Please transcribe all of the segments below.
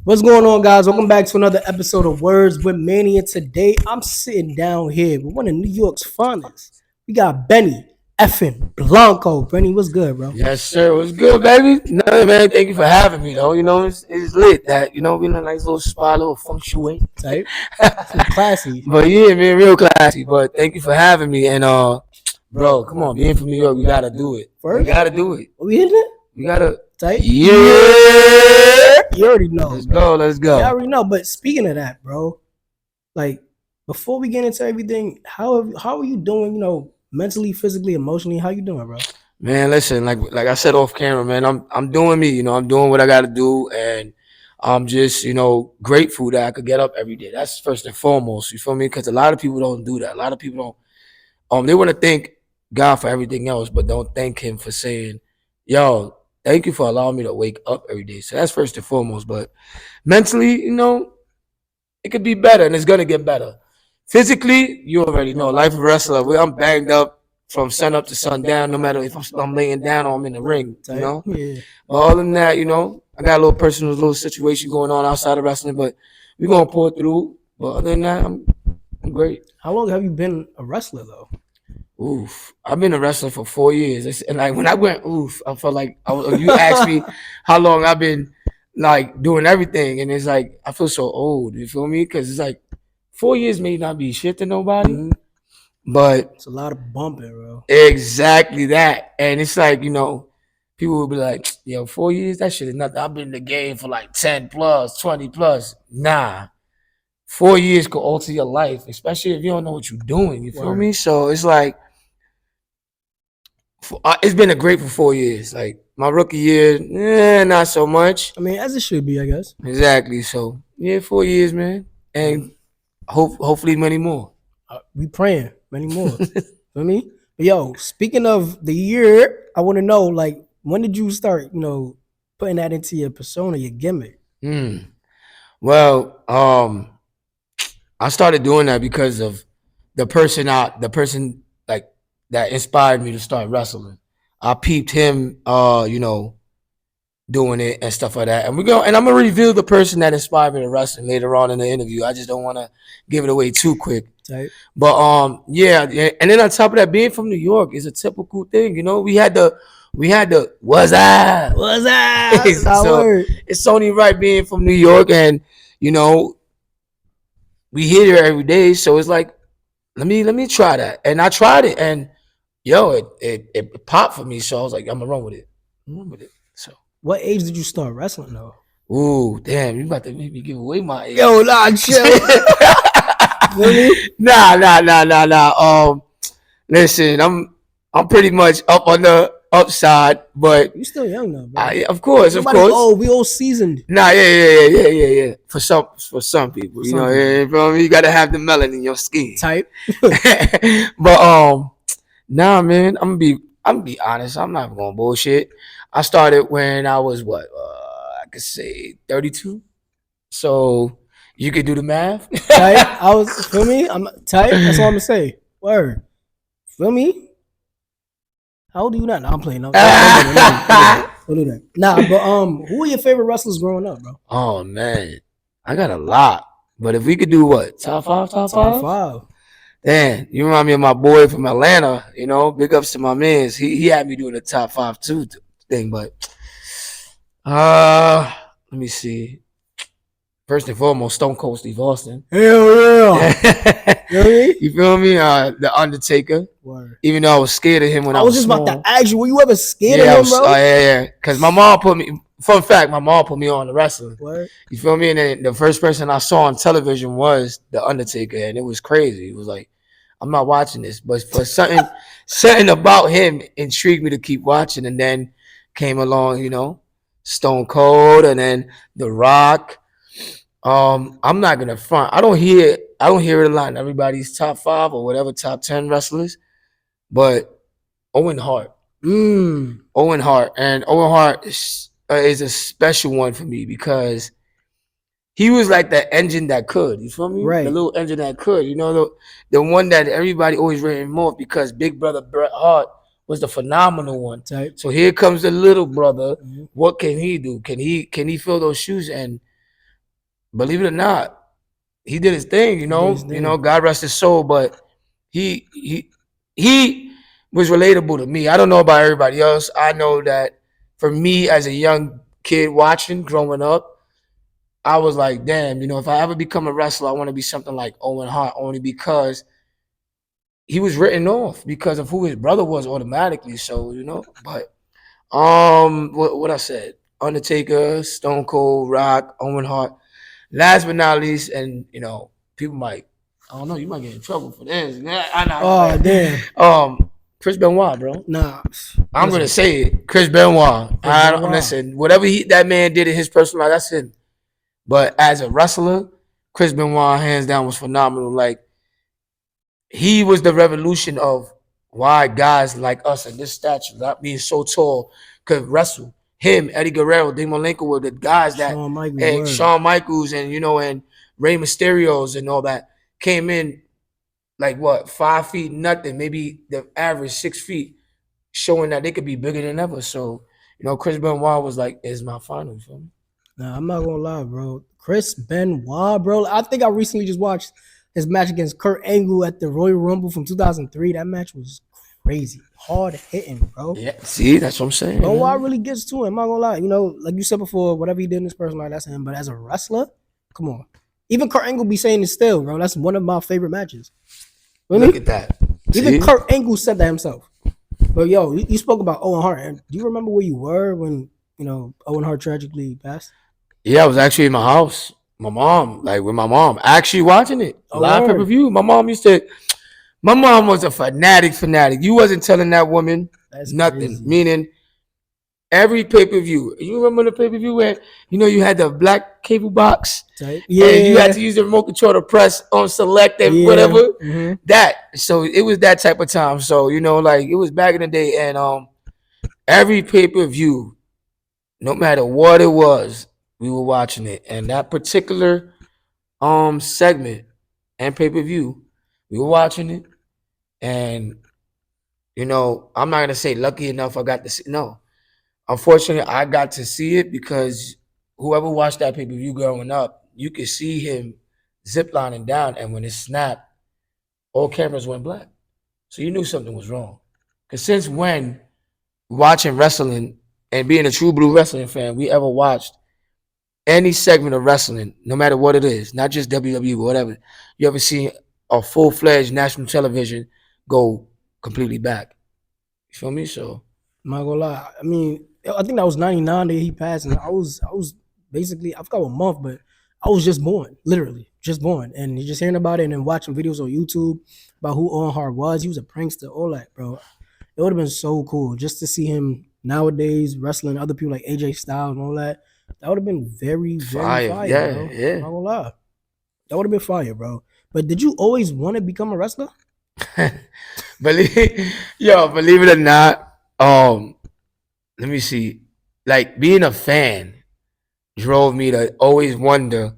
What's going on, guys? Welcome back to another episode of Words with Mania. Today, I'm sitting down here with one of New York's finest. We got Benny effing Blanco. Benny, what's good, bro? Yes, sir. What's good, baby? Nothing, man. Thank you for having me, though. It's lit that, we in a nice little spot, little feng shui. Type. Classy. But yeah, man, real classy. But thank you for having me. And, bro, come on. Being from New York, we got to do it. First? We got to do it. Are we hitting it? We got to. Type. Yeah. You already know. Let's go. Let's go. You already know. But speaking of that, bro, like, before we get into everything, how are you doing, mentally, physically, emotionally? How you doing, bro? Man, listen, like I said off camera, man, I'm doing me, I'm doing what I gotta do, and I'm just, grateful that I could get up every day. That's first and foremost, you feel me? Because a lot of people don't do that. A lot of people don't, they want to thank God for everything else, but don't thank him for saying, yo, thank you for allowing me to wake up every day. So that's first and foremost. But mentally, it could be better, and it's gonna get better. Physically, you already know, life of a wrestler, I'm banged up from sun up to sundown, no matter if I'm laying down or I'm in the ring, Yeah. But other than that, I got a little personal little situation going on outside of wrestling, but we're gonna pull through. But other than that, I'm great. How long have you been a wrestler, though? Oof, I've been a wrestler for 4 years, and like when I went I felt like you asked me how long I've been like doing everything, and it's like I feel so old. You feel me? Because it's like 4 years may not be shit to nobody. Mm-hmm. But it's a lot of bumping, bro. Exactly that. And it's like, people will be like, yo, 4 years, that shit is nothing. I've been in the game for like 10 plus, 20 plus. Nah. 4 years could alter your life, especially if you don't know what you're doing. You feel me? So it's like, it's been a grateful 4 years. Like my rookie year, not so much. I mean, as it should be, I guess. Exactly. So yeah, 4 years, man. And hopefully many more. We praying many more. Feel me? But yo, speaking of the year, I want to know, like, when did you start, putting that into your persona, your gimmick? Well, I started doing that because of the person like that inspired me to start wrestling. I peeped him, doing it and stuff like that. And I'm gonna reveal the person that inspired me to wrestling later on in the interview. I just don't want to give it away too quick. Right. But yeah, and then on top of that, being from New York is a typical thing. We had the what's that? So it's only right being from New York, and we hear there every day. So it's like, let me try that, and I tried it, and it popped for me. So I was like, I'm gonna run with it. So. What age did you start wrestling though? Ooh, damn! You about to make me give away my age. Yo, nah, chill. Really? Nah. Listen, I'm pretty much up on the upside, but you still young though, bro. Of course. Oh, we all seasoned. Nah, yeah. For some people, you gotta have the melanin in your skin. Type. But nah, man, I'm gonna be honest. I'm not gonna bullshit. I started when I was I could say 32. So you could do the math. Tight. Feel me? I'm tight. That's all I'm gonna say. Word. Feel me? How old are you now? No, I'm playing. Don't do that. Nah, but who are your favorite wrestlers growing up, bro? Oh man, I got a lot. But if we could do what? Top five? Damn, you remind me of my boy from Atlanta, big ups to my mans. He had me doing the top 5 too thing, but let me see. First and foremost, Stone Cold Steve Austin. Hell yeah. Really? You feel me? The Undertaker. Word. Even though I was scared of him when I was just small. About to ask you, were you ever scared of him, bro? Yeah. Because my mom put me. Fun fact: my mom put me on the wrestling. Word. You feel me? And then the first person I saw on television was the Undertaker, and it was crazy. It was like, I'm not watching this, but for something about him intrigued me to keep watching, and then came along, Stone Cold, and then The Rock. I'm not gonna front. I don't hear it a lot in everybody's top 5 or whatever top 10 wrestlers, but Owen Hart. Owen Hart is a special one for me because he was like that engine that could. You feel me? Right. The little engine that could. The one that everybody always rated him off because Big Brother Bret Hart was the phenomenal one. Type. So here comes the little brother. Mm-hmm. What can he do? Can he fill those shoes? And believe it or not, he did his thing. He did his thing. God rest his soul, but he was relatable to me. I don't know about everybody else. I know that for me as a young kid watching, growing up, I was like, damn, if I ever become a wrestler, I want to be something like Owen Hart, only because he was written off because of who his brother was automatically. So, but what I said, Undertaker, Stone Cold, Rock, Owen Hart. Last but not least, and people might, I don't know, you might get in trouble for this. I know. Oh damn. Chris Benoit, bro. Nah. I'm gonna say it, Chris Benoit. I don't Benoit. listen. Whatever that man did in his personal life, that's him. But as a wrestler, Chris Benoit, hands down, was phenomenal. Like, he was the revolution of why guys like us in this stature, not being so tall, could wrestle. Him, Eddie Guerrero, Dean Malenko were the guys that, Shawn Michaels, and and Rey Mysterios and all that came in like 5 feet nothing, maybe the average 6 feet, showing that they could be bigger than ever. So, Chris Benoit was like, is my final, you feel me? Nah, I'm not gonna lie, bro. Chris Benoit, bro. I think I recently just watched his match against Kurt Angle at the Royal Rumble from 2003. That match was crazy, hard hitting, bro. Yeah, see, that's what I'm saying. Benoit really gets to him. I'm not gonna lie. Like you said before, whatever he did in his personal life, that's him. But as a wrestler, come on. Even Kurt Angle be saying it still, bro. That's one of my favorite matches. Really? Look at that. Even Kurt Angle said that himself. But yo, you spoke about Owen Hart. And do you remember where you were when Owen Hart tragically passed? Yeah, I was actually in my house. My mom, with my mom, actually watching it. Live pay-per-view. My mom was a fanatic. You wasn't telling that woman nothing. Crazy. Meaning, every pay-per-view. You remember the pay-per-view where, you had the black cable box? Yeah. And you had to use the remote control to press on select and whatever. Mm-hmm. That. So it was that type of time. So, it was back in the day. And every pay-per-view, no matter what it was, we were watching it. And that particular segment and pay-per-view, we were watching it. And, I'm not going to say lucky enough I got to see. No. Unfortunately, I got to see it because whoever watched that pay-per-view growing up, you could see him ziplining down. And when it snapped, all cameras went black. So you knew something was wrong. Because since when, watching wrestling and being a true blue wrestling fan, we ever watched any segment of wrestling, no matter what it is, not just WWE, but whatever, you ever see a full-fledged national television go completely back? You feel me? So I'm not gonna lie. I mean, I think that was 99 that he passed, and I was basically, I forgot what month, but I was just born, literally just born, and just hearing about it and then watching videos on YouTube about who Owen Hart was. He was a prankster, all that, bro. It would have been so cool just to see him nowadays wrestling other people like AJ Styles and all that. That would have been very, very fire, yeah, bro. Yeah. I'm not gonna lie. That would have been fire, bro. But did you always want to become a wrestler? Believe it or not, let me see. Like, being a fan drove me to always wonder,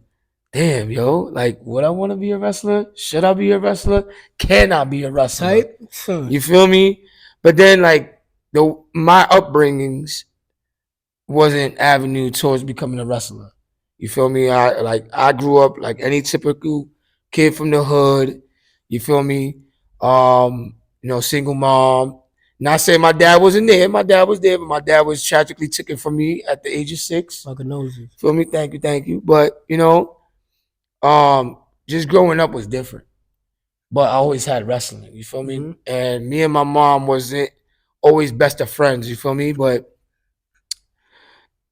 damn, would I want to be a wrestler? Should I be a wrestler? Can I be a wrestler? You feel me? But then, my upbringings wasn't avenue towards becoming a wrestler. You feel me? I grew up like any typical kid from the hood. You feel me? Single mom. Not saying my dad wasn't there. My dad was there, but my dad was tragically taken from me at the age of 6. Like a nosy. Feel me? Thank you. But just growing up was different. But I always had wrestling. You feel me? Mm-hmm. And me and my mom wasn't always best of friends. You feel me? But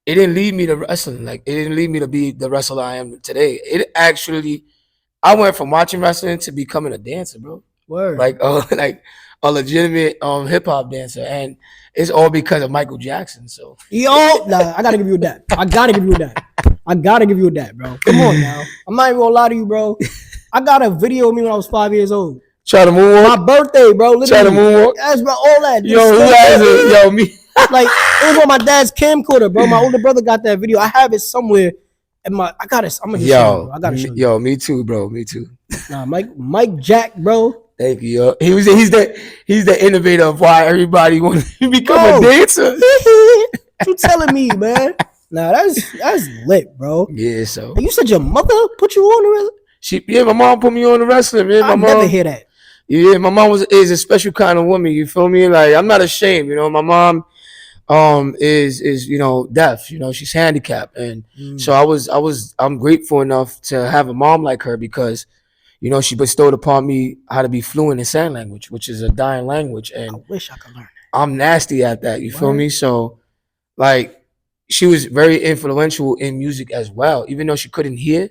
it didn't lead me to wrestling. It didn't lead me to be the wrestler I am today. I went from watching wrestling to becoming a dancer, bro. Word. Like a legitimate hip hop dancer, and it's all because of Michael Jackson. So I gotta give you that. I gotta give you that, bro. Come on now. I'm not even gonna lie to you, bro. I got a video of me when I was 5 years old. Try to moonwalk. My birthday, bro. Literally. Try to moonwalk. That's bro, all that. Me. It was on my dad's camcorder, bro. My older brother got that video. I have it somewhere. I'm gonna just show you. I gotta show you. Yo, me too, bro. Me too. Nah, Mike Jack, bro. Thank you, yo. He's the innovator of why everybody wants to become a dancer. What you telling me, man? Nah, that's lit, bro. Yeah, so And you said your mother put you on the wrestling? my mom put me on the wrestling, man. I never hear that. Yeah, my mom is a special kind of woman. You feel me? Like I'm not ashamed. You know, my mom is deaf. You know, she's handicapped, and so I'm grateful enough to have a mom like her because she bestowed upon me how to be fluent in sign language, which is a dying language, I and wish I could learn I'm nasty at that. You feel Word. me? So like she was very influential in music as well, even though she couldn't hear.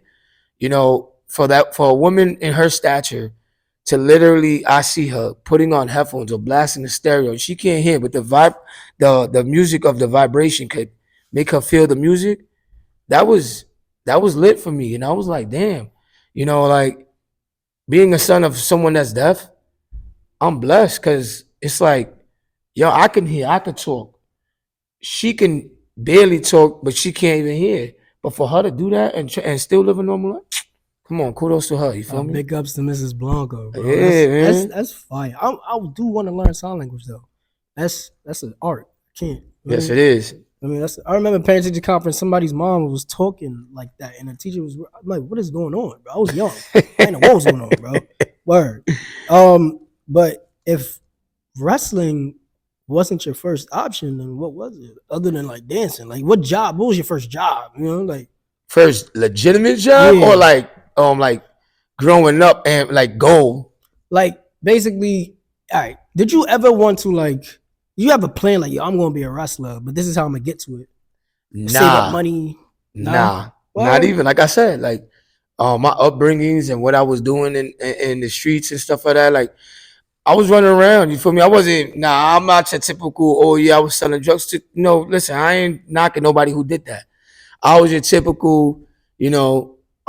For a woman in her stature to literally, I see her putting on headphones or blasting the stereo. She can't hear, but the music of the vibration could make her feel the music. That was lit for me, and I was like, damn, like being a son of someone that's deaf, I'm blessed because it's like, yo, I can hear, I can talk. She can barely talk, but she can't even hear. But for her to do that and still live a normal life, come on, kudos to her. You feel me? Big ups to Mrs. Blanco, bro. Yeah, man. That's fire. I do want to learn sign language though. That's an art. I can't. Yes, it is. I mean, I remember parent teacher conference. Somebody's mom was talking like that, and the teacher was I'm like, "What is going on, bro?" I was young. I didn't know what was going on, bro. Word. But if wrestling wasn't your first option, then what was it? Other than like dancing, like what job? What was your first job? Like first legitimate job or like growing up and like goal. Like basically, all right. Did you ever want to like? You have a plan like, yo, I'm gonna be a wrestler, but this is how I'm gonna get to it. Save up money. Nah. Not even. Like I said, like my upbringings and what I was doing in the streets and stuff like that. Like I was running around. You feel me? I wasn't. Nah, I'm not your typical. Oh yeah, I was selling drugs. No, listen, I ain't knocking nobody who did that. I was your typical.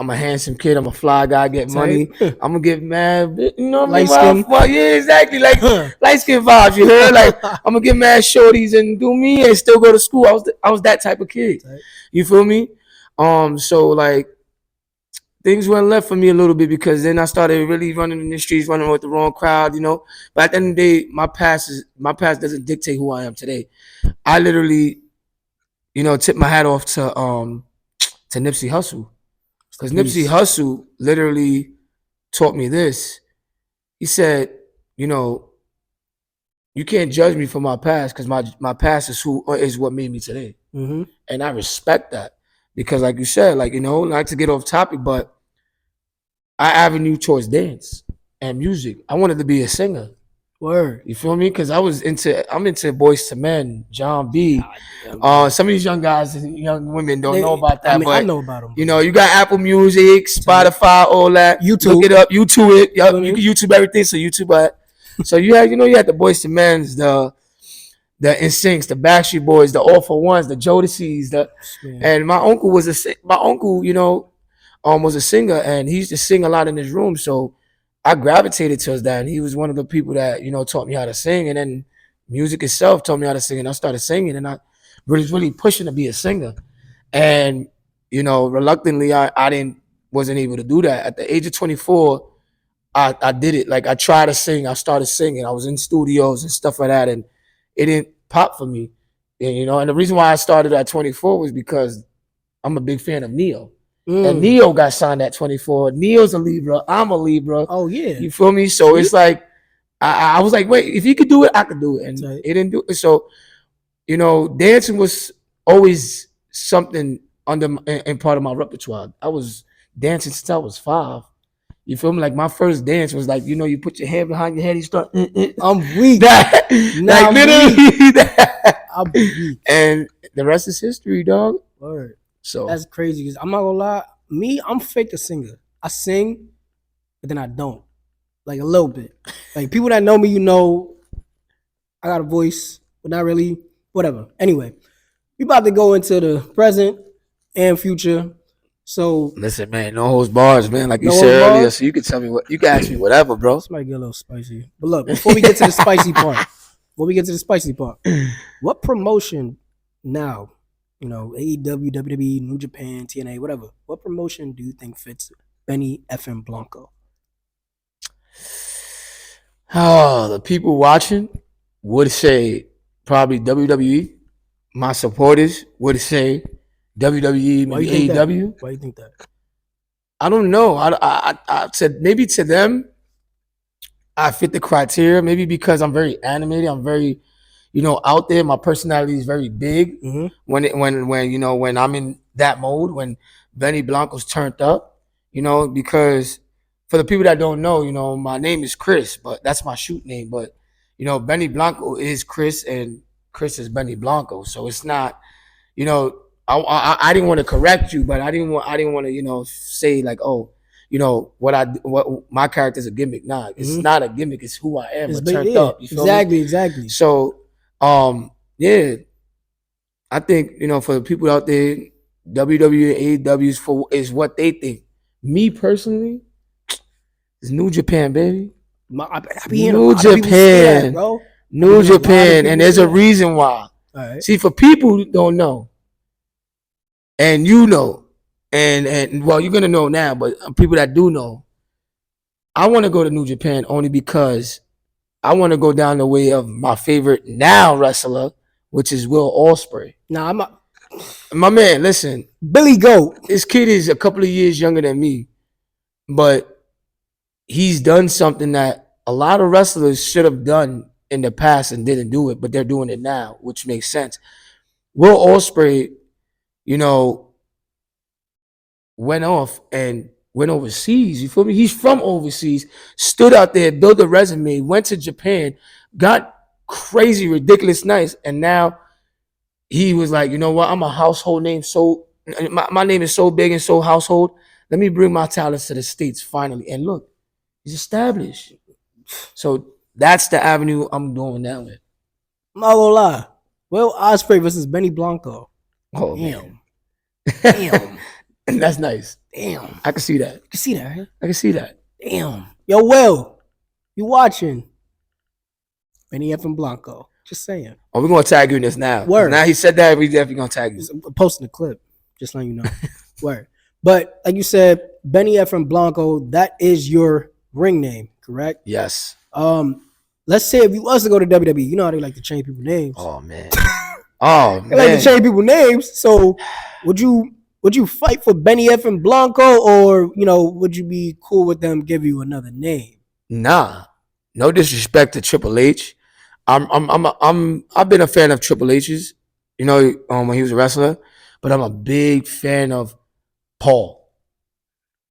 I'm a handsome kid. I'm a fly guy. Get money. I'm gonna get mad. You know what I mean? Skin. Well, yeah, exactly. Like light skin vibes. You heard? Like I'm gonna get mad shorties and do me and still go to school. I was that type of kid. You feel me? So like things went left for me a little bit because then I started really running in the streets, running with the wrong crowd. But at the end of the day, my past doesn't dictate who I am today. I literally, tip my hat off to Nipsey Hussle. Because Nipsey Hussle literally taught me this. He said, you can't judge me for my past because my past is what made me today. Mm-hmm. And I respect that. Because like you said, like, not to get off topic, but our avenue towards dance and music. I wanted to be a singer. Word. You feel me? Because I'm into Boyz II Men, John B. Some of these young guys and young women don't know about that. But I know about them. You got Apple Music, Spotify, all that. YouTube. Look it up. YouTube it. You can YouTube everything. So YouTube it. So you had the Boyz II Men's, the NSYNCs, the Backstreet Boys, the All for Ones, the Jodeci's, and my uncle was a singer, and he used to sing a lot in his room. So I gravitated towards that, and he was one of the people that taught me how to sing, and then music itself taught me how to sing, and I started singing, and I was really pushing to be a singer, and reluctantly I wasn't able to do that. At the age of 24, I did it. Like I tried to sing, I started singing, I was in studios and stuff like that, and it didn't pop for me, and the reason why I started at 24 was because I'm a big fan of Neo. And Neo got signed at 24. Neo's a Libra. I'm a Libra. Oh yeah. You feel me? So it's like I was like, wait, if he could do it, I could do it. And it didn't do it. So, dancing was always something in part of my repertoire. I was dancing since I was 5. You feel me? Like my first dance was like, you put your hand behind your head, you start. I'm weak. Like literally that. I'm weak. And the rest is history, dog. Word. So that's crazy because I'm not gonna lie. Me, I'm fake a singer. I sing, but then I don't. Like a little bit. Like people that know me, I got a voice, but not really. Whatever. Anyway, we about to go into the present and future. So listen, man, no holds bars, man. Like you said earlier, so you can tell me you can ask me whatever, bro. This might get a little spicy. But look, before we get to the spicy part, what promotion now? AEW, WWE, New Japan, TNA, whatever. What promotion do you think fits Benny F.M. Blanco? Oh, the people watching would say probably WWE. My supporters would say WWE, Why maybe you think that? AEW. Why you think that? I don't know. I said maybe to them, I fit the criteria. Maybe because I'm very animated. I'm very, out there. My personality is very big. Mm-hmm. When I'm in that mode, when Benny Blanco's turned up, because for the people that don't know, my name is Chris, but that's my shoot name. But Benny Blanco is Chris, and Chris is Benny Blanco. So it's not, I didn't want to correct you, but I didn't want to, say like, oh, what my character's a gimmick. Nah, it's not a gimmick. It's who I am. But turned up. You feel me? Exactly. So, yeah, I think for the people out there, WWE and AEW is what they think. Me personally, it's New Japan, baby. I be hearing a New lot of people say that, Japan, bro. New Japan, and there's say a that. reason why. All right. See, for people who don't know, and and well, you're gonna know now, but people that do know, I want to go to New Japan only because I want to go down the way of my favorite now wrestler, which is Will Ospreay. Nah, My man, listen, Billy Goat. this kid is a couple of years younger than me, but he's done something that a lot of wrestlers should have done in the past and didn't do it, but they're doing it now, which makes sense. Will Ospreay, went off and went overseas. You feel me? He's from overseas, stood out there, built a resume, went to Japan, got crazy, ridiculous nice, and now he was like, you know what? I'm a household name. So my name is so big and so household. Let me bring my talents to the States finally. And look, he's established. So that's the avenue I'm going down with. I'm not gonna lie. Will Ospreay versus Benny Blanco. Oh, Damn. man. Damn. That's nice. Damn. I can see that. You can see that, right? I can see that. Damn. Yo, Will, you watching? Benny F and Blanco. Just saying. Oh, we're gonna tag you in this now. Word. Now he said that, we definitely gonna tag you. I'm posting the clip. Just letting you know. Word. But like you said, Benny F and Blanco, that is your ring name, correct? Yes. Let's say if you was to go to WWE, you know how they like to change people's names. Oh man. Oh They like man. to change people's names. So would you fight for Benny F and Blanco, or would you be cool with them give you another name? Nah. No disrespect to Triple H. I've been a fan of Triple H's, when he was a wrestler, but I'm a big fan of Paul.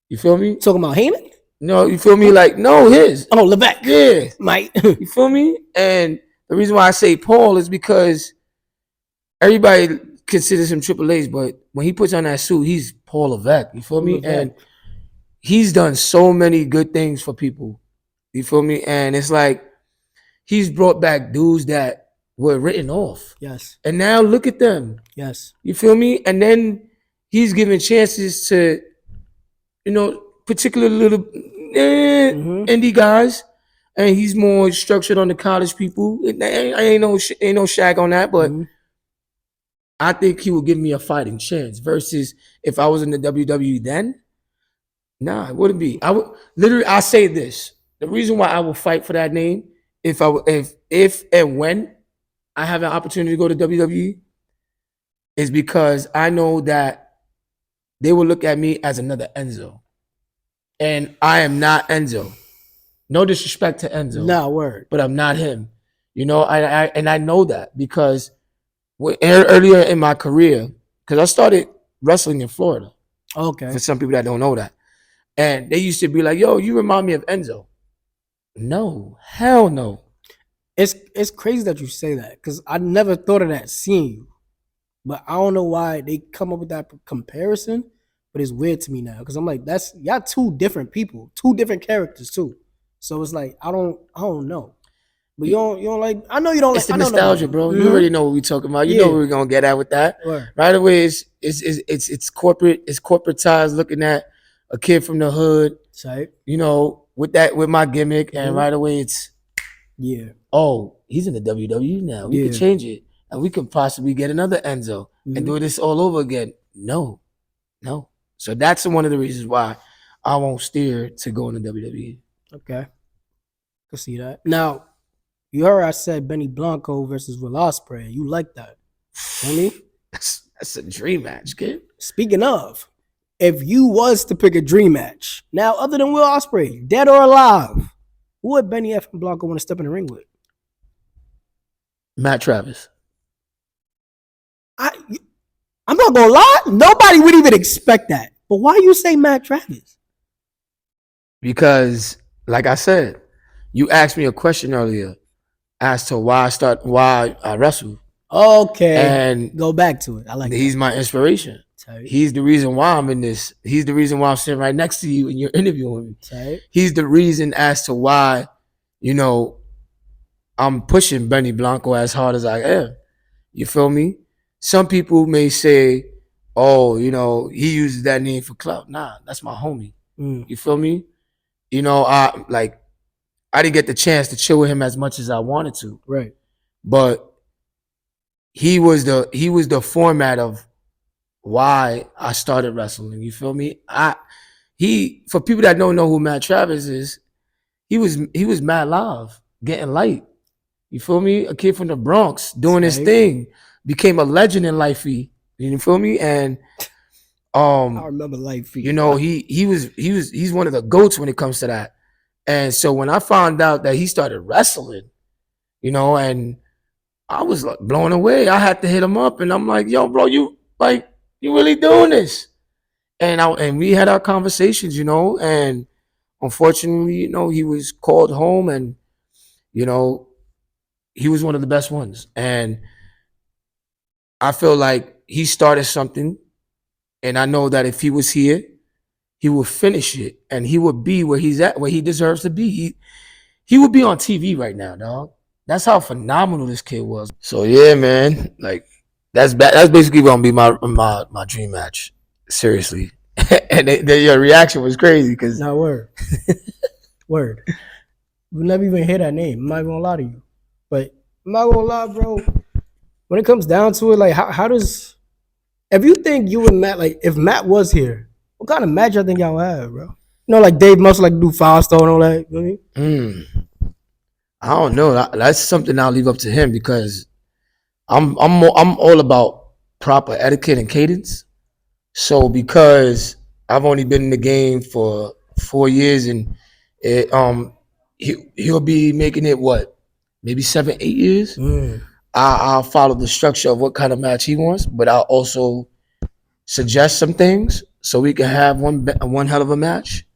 You feel me? Talking about Heyman? No, you feel me? Like, no, his. Oh, Levesque. Yeah. Mike. You feel me? And the reason why I say Paul is because everybody considers him Triple H, but when he puts on that suit, he's Paul Levesque. You feel me? Levesque. And he's done so many good things for people. You feel me? And it's like he's brought back dudes that were written off. Yes. And now look at them. Yes. You feel me? And then he's giving chances to, particular little indie guys. And he's more structured on the college people. Ain't no shag on that, but I think he would give me a fighting chance. Versus if I was in the WWE then, nah, it wouldn't be. I say this. The reason why I will fight for that name, if and when I have an opportunity to go to WWE, is because I know that they will look at me as another Enzo. And I am not Enzo. No disrespect to Enzo. Nah, word. But I'm not him. I know that because earlier in my career, because I started wrestling in Florida. Okay. For some people that don't know that. And they used to be like, yo, you remind me of Enzo. No, hell no. It's crazy that you say that, because I never thought of that seeing you. But I don't know why they come up with that comparison, but it's weird to me now, because I'm like, that's y'all two different people, two different characters too. So it's like I don't know. But you don't like, I know you don't it's like, the nostalgia, bro. You already know what we're talking about. You know what we're gonna get at with that. Right away, it's corporate ties looking at a kid from the hood. Right. With my gimmick, and right away it's oh, he's in the WWE now. We could change it, and we could possibly get another Enzo and do this all over again. No. So that's one of the reasons why I won't steer to go into WWE. Okay, I see that. Now, you heard I said Benny Blanco versus Will Ospreay. You like that? Really? That's a dream match, kid. Speaking of, if you was to pick a dream match, now other than Will Ospreay, dead or alive, who would Benny F and Blanco want to step in the ring with? Matt Travis. I'm not gonna lie, nobody would even expect that. But why you say Matt Travis? Because, like I said, you asked me a question earlier as to why I wrestle. Okay, And go back to it. I like he's my inspiration. Tight. He's the reason why I'm in this. He's the reason why I'm sitting right next to you and you're interviewing me. Tight. He's the reason as to why, you know, I'm pushing Benny Blanco as hard as I am. You feel me? Some people may say, oh, you know, he uses that name for clout. Nah, that's my homie. You feel me? You know, I didn't get the chance to chill with him as much as I wanted to. Right. But he was the format of why I started wrestling. You feel me? For people that don't know who Matt Travis is, he was mad live, getting light. You feel me? A kid from the Bronx doing his thing, became a legend in Lifey. You feel me? And I remember Lifey. You know, he's one of the GOATs when it comes to that. And so when I found out that he started wrestling, you know, and I was like blown away. I had to hit him up and I'm like, yo, bro, you really doing this? And we had our conversations, you know, and unfortunately, you know, he was called home and, you know, he was one of the best ones. And I feel like he started something. And I know that if he was here, he would finish it and he would be where he's at, where he deserves to be. He would be on TV right now, dog. That's how phenomenal this kid was. So yeah, man, like that's basically gonna be my dream match. Seriously, and your reaction was crazy because no word, word. We never even hear that name. I'm not gonna lie to you, but I'm not gonna lie, bro. When it comes down to it, like how does, if you think you and Matt, like if Matt was here, what kind of match I think y'all have, bro? You know, like Dave must like do 5-star and all that. You know what I mean? I don't know. That's something I'll leave up to him because I'm all about proper etiquette and cadence. So because I've only been in the game for 4 years and he'll be making it what, maybe 7-8 years. I'll follow the structure of what kind of match he wants, but I'll also suggest some things so we can have one hell of a match.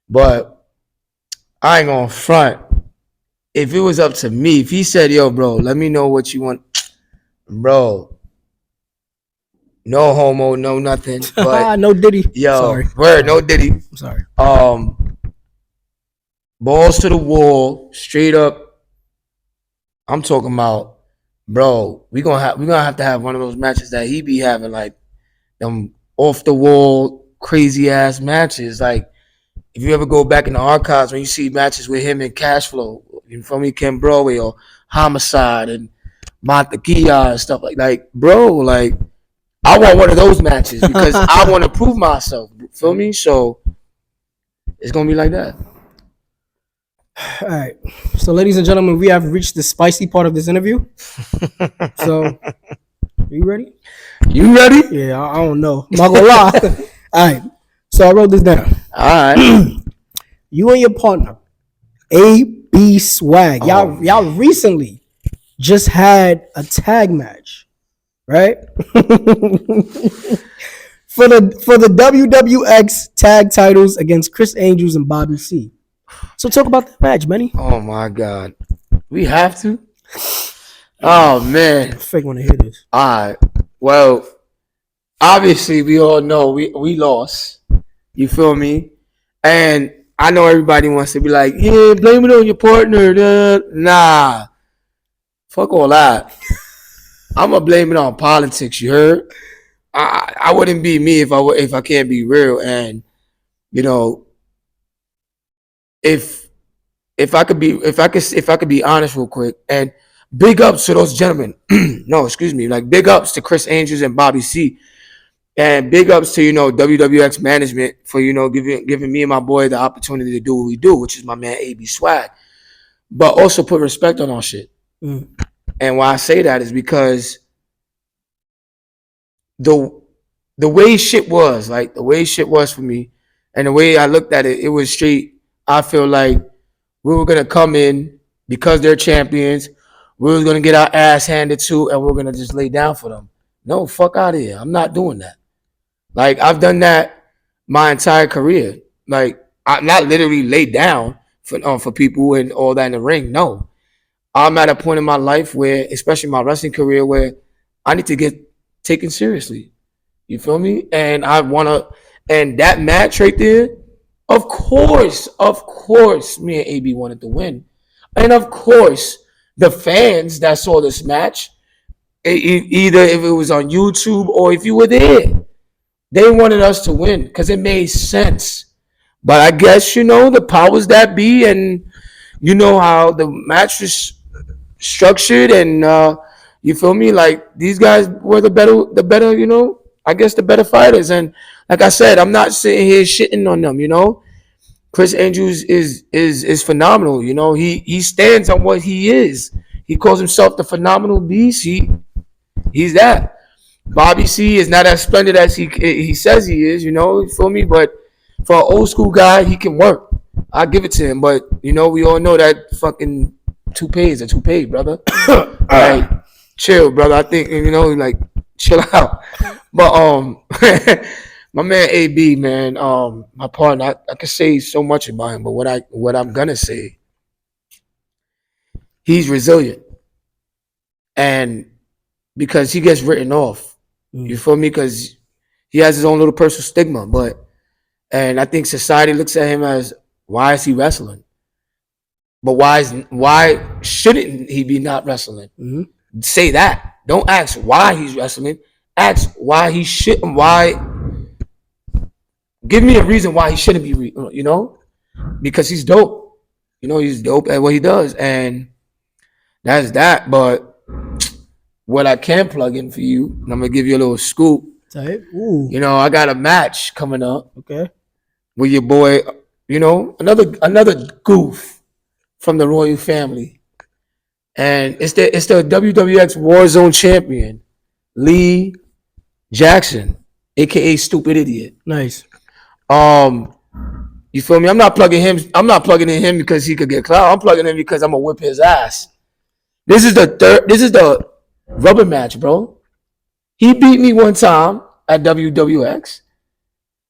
But I ain't gonna front. If it was up to me, if he said, yo, bro, let me know what you want, bro, no homo, no nothing. But no Diddy. Yo, sorry. Word, no Diddy. I'm sorry. Balls to the wall, straight up. I'm talking about, bro, we're gonna have to have one of those matches that he be having, like them off the wall, crazy ass matches. Like if you ever go back in the archives when you see matches with him and Cashflow, you feel me, Ken Broadway or Homicide and Montequilla and stuff like, bro, like I want one of those matches because I want to prove myself. Feel me? So it's gonna be like that. All right. So, ladies and gentlemen, we have reached the spicy part of this interview. So, are you ready? You ready? Yeah, I don't know. I'm not gonna lie. All right. So I wrote this down. All right. You and your partner, AB Swag. Y'all recently just had a tag match, right? for the WWX tag titles against Chris Angels and Bobby C. So talk about that match, Benny. Oh my God. We have to? Oh man. I fake want to hear this. All right. Well, obviously we all know we lost. You feel me? And I know everybody wants to be like, yeah, blame it on your partner. Nah. Fuck all that. I'm gonna blame it on politics, you heard? I wouldn't be me if I can't be real. And you know, if I could be honest real quick, and big ups to those gentlemen. No, excuse me. Like big ups to Chris Angels and Bobby C. And big ups to, WWX management for, giving me and my boy the opportunity to do what we do, which is my man AB Swag. But also put respect on our shit. And why I say that is because the the way shit was, like the way shit was for me, and the way I looked at it, it was straight. I feel like we were gonna come in because they're champions. We were gonna get our ass handed to, and we're gonna just lay down for them. No, fuck out of here. I'm not doing that. Like I've done that my entire career. Like I'm not literally laid down for people and all that in the ring. No, I'm at a point in my life where, especially my wrestling career, where I need to get taken seriously. You feel me? And I wanna, and that match right there, of course, me and AB wanted to win, and of course, the fans that saw this match, either if it was on YouTube or if you were there, they wanted us to win because it made sense. But I guess the powers that be, and you know how the match was structured, and you feel me? Like these guys were the better. I guess the better fighters. And like I said, I'm not sitting here shitting on them. Chris Andrews is phenomenal. He stands on what he is. He calls himself the phenomenal beast. He's that. Bobby C is not as splendid as he says he is. You feel me? But for an old school guy, he can work. I give it to him. But we all know that fucking toupees are toupee, brother. Like, chill, brother. I think like chill out. But my man AB, man, my partner, I could say so much about him, but what I'm gonna say, he's resilient, and because he gets written off, you feel me? Because he has his own little personal stigma, and I think society looks at him as, why is he wrestling? But why shouldn't he be not wrestling? Mm-hmm. Say that. Don't ask why he's wrestling. Ask why he shouldn't. Why? Give me a reason why he shouldn't be. Because he's dope. He's dope at what he does, and that's that. But what I can plug in for you, and I'm gonna give you a little scoop. Ooh. I got a match coming up. Okay. With your boy. Another goof from the royal family, and it's the WWX Warzone champion, Lee Jackson, aka Stupid Idiot. Nice. You feel me? I'm not plugging him. I'm not plugging in him because he could get clout. I'm plugging in because I'm gonna whip his ass. This is the rubber match, bro. He beat me one time at WWX,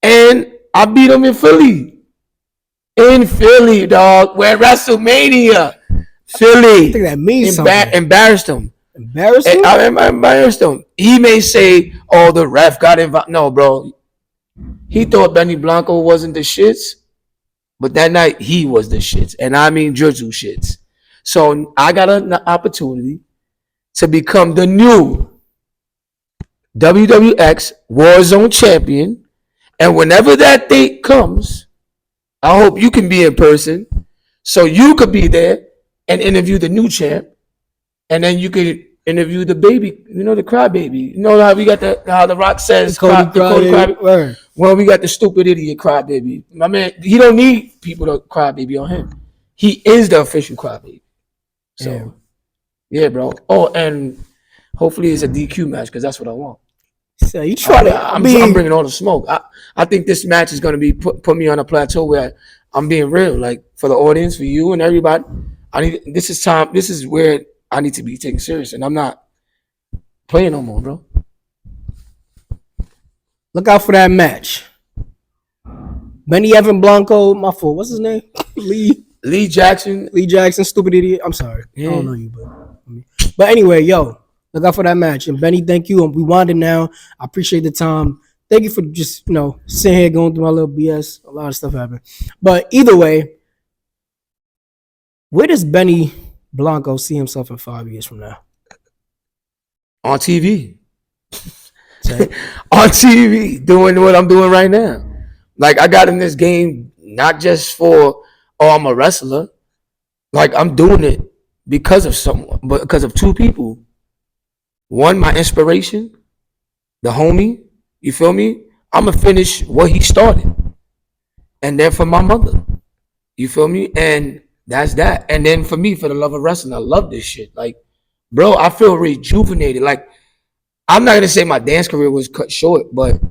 and I beat him in Philly. In Philly, dog. We're at WrestleMania. Philly. I think that means something. Embarrassed him. Embarrassed him? I embarrassed him. He may say, oh, the ref got involved. No, bro. He thought Benny Blanco wasn't the shits, but that night he was the shits. And I mean Jiu-Jitsu shits. So I got an opportunity to become the new WWX Warzone champion. And whenever that date comes, I hope you can be in person so you could be there and interview the new champ. And then you could interview the baby, the crybaby. You know how we got how The Rock says, Cody crybaby. Well, we got the stupid idiot crybaby. My man, he don't need people to crybaby on him. He is the official crybaby. So, yeah, bro. Oh, and hopefully it's a DQ match because that's what I want. So you try to? I'm bringing all the smoke. I think this match is going to be put me on a plateau where I'm being real, like for the audience, for you and everybody. This is where I need to be taken serious, and I'm not playing no more, bro. Look out for that match. Benny Evan Blanco, my fault. What's his name? Lee Jackson. Lee Jackson, stupid idiot. I'm sorry. Yeah. I don't know you, but anyway, yo. Look out for that match. And Benny, thank you. And we winding now. I appreciate the time. Thank you for just, sitting here going through my little BS. A lot of stuff happened. But either way, where does Benny Blanco see himself in 5 years from now? On TV. On TV. Doing what I'm doing right now. Like, I got in this game not just for, I'm a wrestler. Like, I'm doing it because of someone, but because of two people. One, my inspiration, the homie, you feel me? I'm going to finish what he started. And then for my mother, you feel me? And that's that. And then for me, for the love of wrestling, I love this shit. Like, bro, I feel rejuvenated. Like, I'm not gonna say my dance career was cut short, but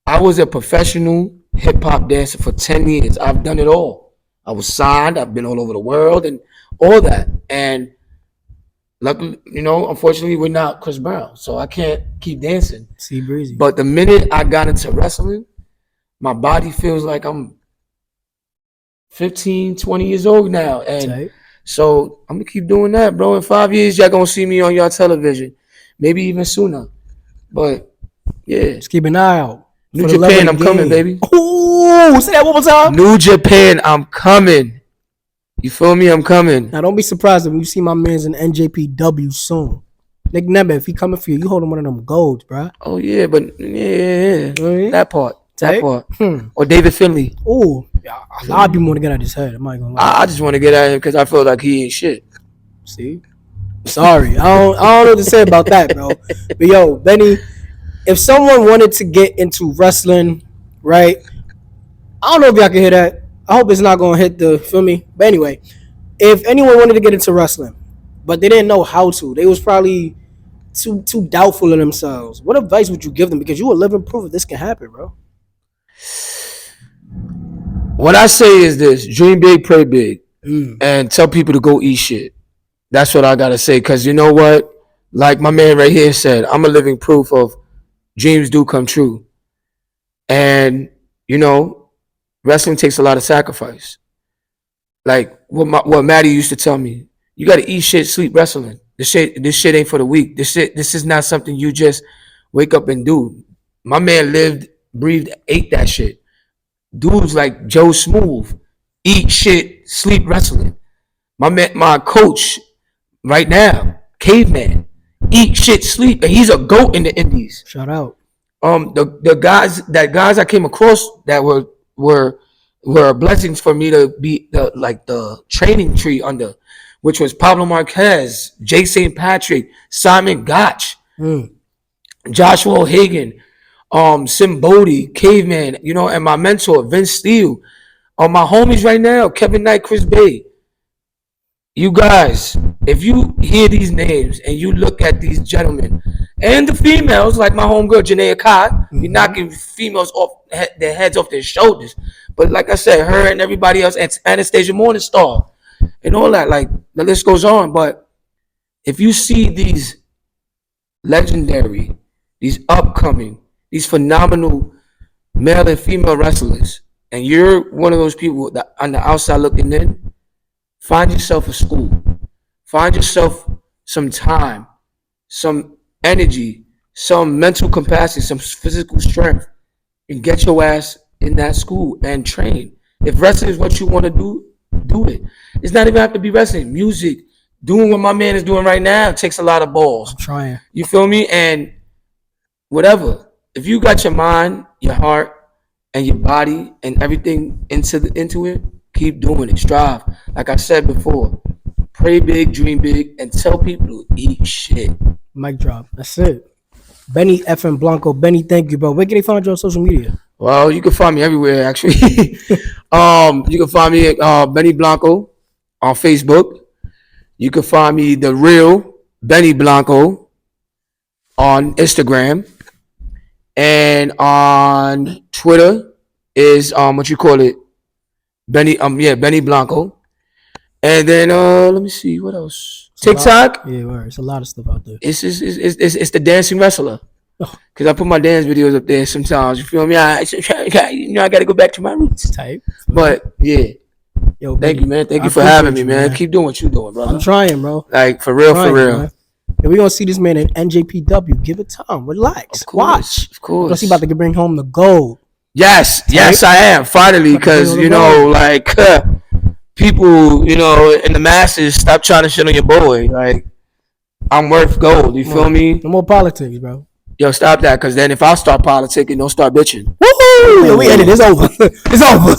I was a professional hip hop dancer for 10 years. I've done it all. I was signed. I've been all over the world and all that. And luckily, unfortunately, we're not Chris Brown, so I can't keep dancing. See, breezy. But the minute I got into wrestling, my body feels like I'm 15, 20 years old now. And Tight. so I'm going to keep doing that, bro. In 5 years, y'all going to see me on your television. Maybe even sooner. But, yeah. Just keep an eye out. New Japan, I'm coming, baby. Ooh, say that one more time. New Japan, I'm coming. You feel me? I'm coming. Now, don't be surprised if you see my man's in NJPW soon. Nick Nemeth, if he coming for you, you holding one of them golds, bruh. Oh, yeah, but yeah. That part. That part. Or David Finley. Ooh, a lot of people want to get out his head. I'm not gonna lie. I just want to get at him because I feel like he ain't shit. See? Sorry. I don't know what to say about that, bro. But yo, Benny, if someone wanted to get into wrestling, right? I don't know if y'all can hear that. I hope it's not gonna hit the, feel me? But anyway, if anyone wanted to get into wrestling, but they didn't know how to, they was probably too doubtful of themselves. What advice would you give them? Because you are living proof that this can happen, bro. What I say is this: dream big, pray big, and tell people to go eat shit. That's what I gotta say. Cause you know what? Like my man right here said, I'm a living proof of dreams do come true. And wrestling takes a lot of sacrifice. Like what Maddie used to tell me, you gotta eat shit, sleep wrestling. This shit ain't for the weak. This is not something you just wake up and do. My man lived, breathed, ate that shit. Dudes like Joe Smooth, eat shit, sleep wrestling. My coach right now, Caveman, eat shit, sleep, and he's a GOAT in the indies. Shout out. The guys I came across that were blessings for me to be the training tree under, which was Pablo Marquez, Jay St. Patrick, Simon Gotch, Joshua O'Hagan, Sim Bodie, Caveman, and my mentor, Vince Steele. My homies right now, Kevin Knight, Chris Bay. You guys, if you hear these names and you look at these gentlemen and the females, like my homegirl, Janaea Cott, you're knocking females off their heads off their shoulders. But like I said, her and everybody else, and Anastasia Morningstar, and all that, like the list goes on. But if you see these legendary, these upcoming, these phenomenal male and female wrestlers, and you're one of those people that on the outside looking in, find yourself a school. Find yourself some time, some energy, some mental capacity, some physical strength, and get your ass in that school and train. If wrestling is what you want to do it. It's not even have to be wrestling. Music, doing what my man is doing right now takes a lot of balls. I'm trying. You feel me? And whatever. If you got your mind, your heart, and your body and everything into it, keep doing it. Strive. Like I said before, pray big, dream big, and tell people to eat shit. Mic drop. That's it. Benny F. Blanco. Benny, thank you, bro. Where can they find you on social media? Well, you can find me everywhere, actually. You can find me at Benny Blanco on Facebook. You can find me the real Benny Blanco on Instagram. And on Twitter is Benny Blanco. And then let me see what else. TikTok. Yeah, it's a lot of stuff out there. It's the dancing wrestler. Cause I put my dance videos up there sometimes. You feel me? I gotta go back to my roots. Type. But yeah. Yo, thank you, man. Thank you for having me, man. Keep doing what you're doing, brother. I'm trying, bro. Like for real. Man. And we're gonna see this man in NJPW. Give it time. Relax. Of course, watch. Of course. Because he about to bring home the gold. Yes, I am. Finally, because people, in the masses, stop trying to shit on your boy. Like, I'm worth gold. You feel me? No more politics, bro. Yo, stop that. Because then if I start politicking, don't start bitching. Woohoo! We ended. It's over. It's over.